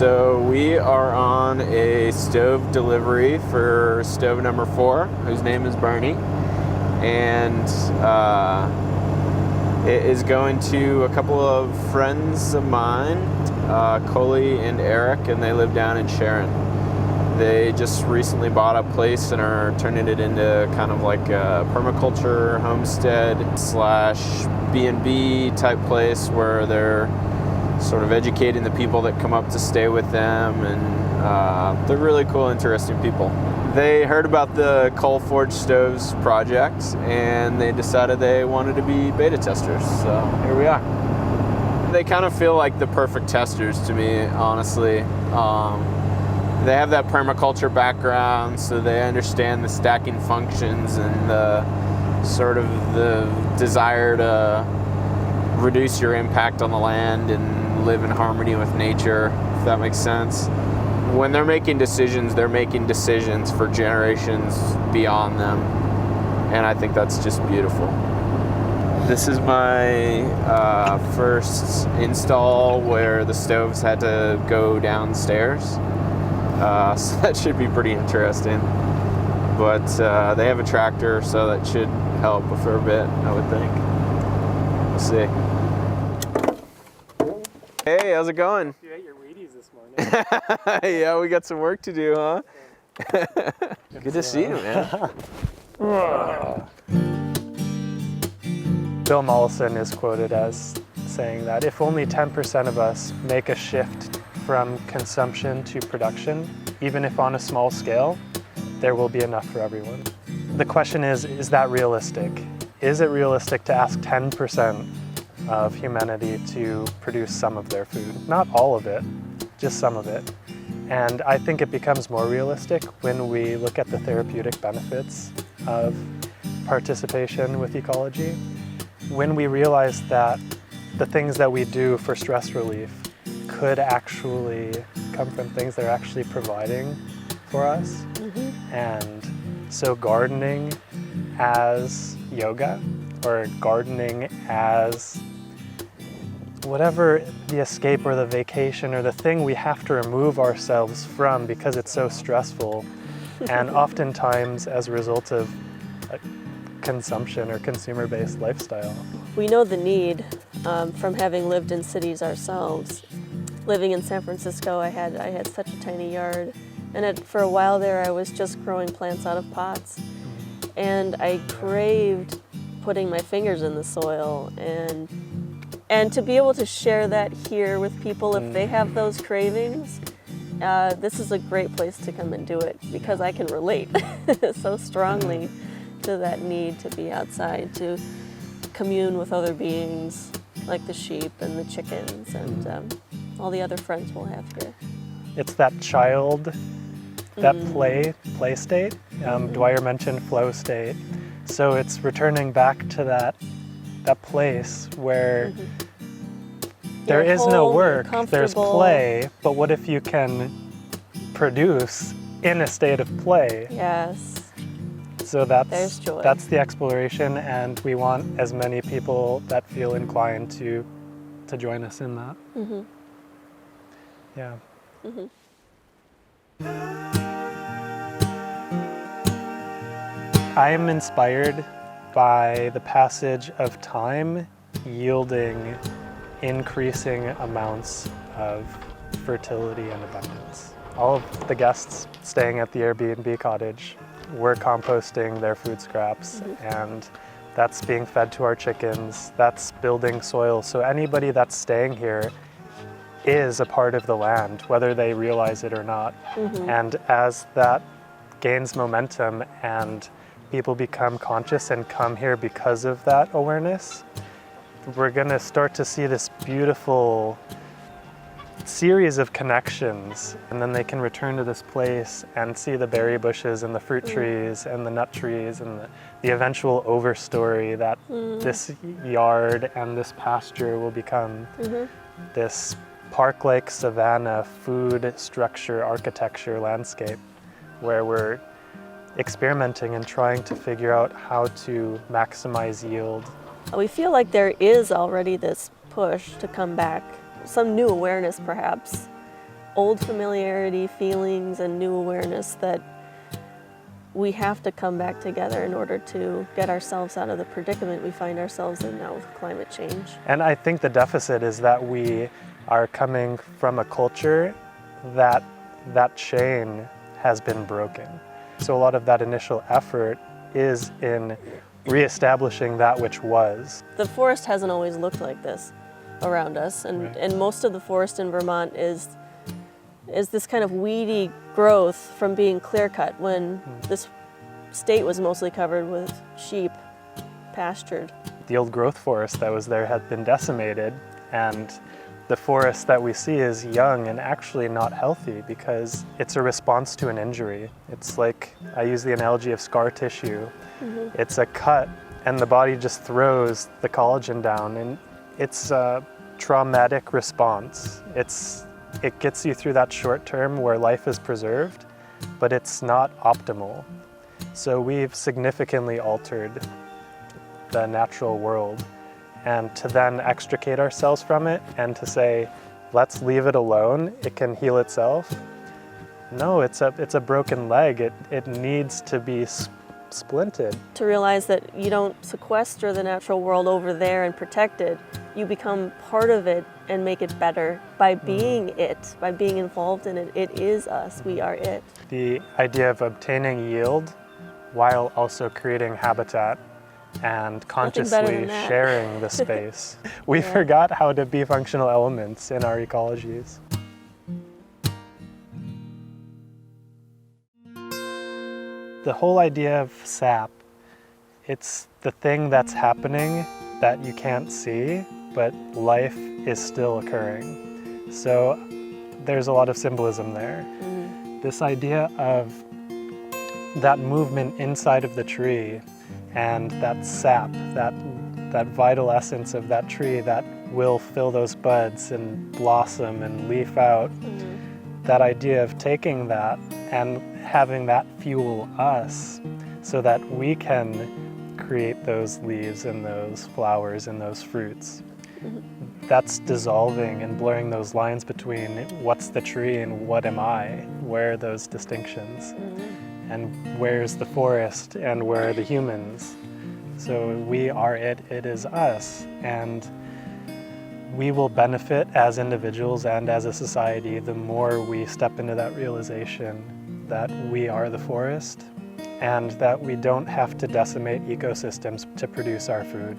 So we are on a stove delivery for stove number 4, whose name is Bernie. And it is going to a couple of friends of mine, Coley and Eric, and they live down in Sharon. They just recently bought a place and are turning it into kind of like a permaculture homestead / B&B type place where they're sort of educating the people that come up to stay with them, and they're really cool, interesting people. They heard about the coal forged stoves project and they decided they wanted to be beta testers, so here we are. They kind of feel like the perfect testers to me, honestly. They have that permaculture background, so they understand the stacking functions and the sort of the desire to reduce your impact on the land and live in harmony with nature, if that makes sense. When they're making decisions for generations beyond them, and I think that's just beautiful. This is my first install where the stoves had to go downstairs. So that should be pretty interesting. But they have a tractor, so that should help a fair bit, I would think. We'll see. Hey, how's it going? You ate your Wheaties this morning. Yeah, we got some work to do, huh? Good to see you, man. Bill Mollison is quoted as saying that if only 10% of us make a shift from consumption to production, even if on a small scale, there will be enough for everyone. The question is that realistic? Is it realistic to ask 10% of humanity to produce some of their food? Not all of it, just some of it. And I think it becomes more realistic when we look at the therapeutic benefits of participation with ecology. When we realize that the things that we do for stress relief could actually come from things they're actually providing for us. Mm-hmm. And so gardening as yoga, or gardening as whatever the escape or the vacation or the thing we have to remove ourselves from because it's so stressful, and oftentimes as a result of a consumption or consumer-based lifestyle. We know the need from having lived in cities ourselves. Living in San Francisco, I had such a tiny yard, and for a while there I was just growing plants out of pots, and I craved putting my fingers in the soil, and to be able to share that here with people if they have those cravings, this is a great place to come and do it, because I can relate so strongly to that need to be outside, to commune with other beings like the sheep and the chickens and all the other friends we'll have here. It's that child, that play state. Dwyer mentioned flow state. So it's returning back to that place where there is no work, there's play, but what if you can produce in a state of play? Yes. So There's joy. That's the exploration, and we want as many people that feel inclined to join us in that. Mm-hmm. Yeah. Mm-hmm. I am inspired by the passage of time yielding increasing amounts of fertility and abundance. All of the guests staying at the AirBnB cottage were composting their food scraps, and that's being fed to our chickens, that's building soil. So anybody that's staying here is a part of the land, whether they realize it or not. And as that gains momentum and people become conscious and come here because of that awareness, we're gonna start to see this beautiful series of connections, and then they can return to this place and see the berry bushes and the fruit trees and the nut trees and the eventual overstory that this yard and this pasture will become this park-like savanna food structure architecture landscape where we're experimenting and trying to figure out how to maximize yield. We feel like there is already this push to come back, some new awareness perhaps, old familiarity, feelings, and new awareness that we have to come back together in order to get ourselves out of the predicament we find ourselves in now with climate change. And I think the deficit is that we are coming from a culture that chain has been broken. So a lot of that initial effort is in reestablishing that which was. The forest hasn't always looked like this around us, and, Right. and most of the forest in Vermont is this kind of weedy growth from being clear-cut when this state was mostly covered with sheep, pastured. The old growth forest that was there had been decimated, and the forest that we see is young and actually not healthy because it's a response to an injury. It's like, I use the analogy of scar tissue. It's a cut and the body just throws the collagen down, and it's a traumatic response. It gets you through that short term where life is preserved, but it's not optimal. So we've significantly altered the natural world, and to then extricate ourselves from it and to say, let's leave it alone, it can heal itself. No, it's a broken leg. It needs to be splinted. To realize that you don't sequester the natural world over there and protect it, you become part of it and make it better by being it, by being involved in it. It is us, we are it. The idea of obtaining yield while also creating habitat and consciously that. sharing the space. We Yeah. forgot how to be functional elements in our ecologies. The whole idea of sap, it's the thing that's happening that you can't see, but life is still occurring. So there's a lot of symbolism there. This idea of that movement inside of the tree and that sap, that vital essence of that tree that will fill those buds and blossom and leaf out. That idea of taking that and having that fuel us so that we can create those leaves and those flowers and those fruits. That's dissolving and blurring those lines between what's the tree and what am I? Where are those distinctions? And where's the forest and where are the humans? So we are it, it is us. And we will benefit as individuals and as a society the more we step into that realization that we are the forest and that we don't have to decimate ecosystems to produce our food.